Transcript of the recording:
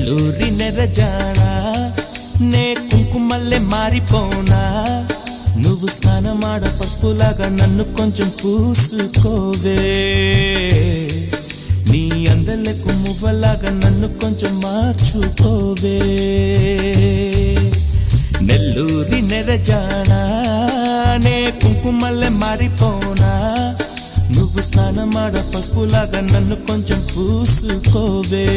నెల్లూరి నెరజానా నే కుంకుమల్లె మారిపోనా నువ్వు స్నానమాడ పసుపులాగా నన్ను కొంచెం పూసుకోవే నీ అందలకు మువ్వలాగా నన్ను కొంచెం మార్చుకోవే నెల్లూరి నెరజానా నే కుంకుమల్లె మారిపోనా నువ్వు స్నానమాడ పసుపులాగా నన్ను కొంచెం పూసుకోవే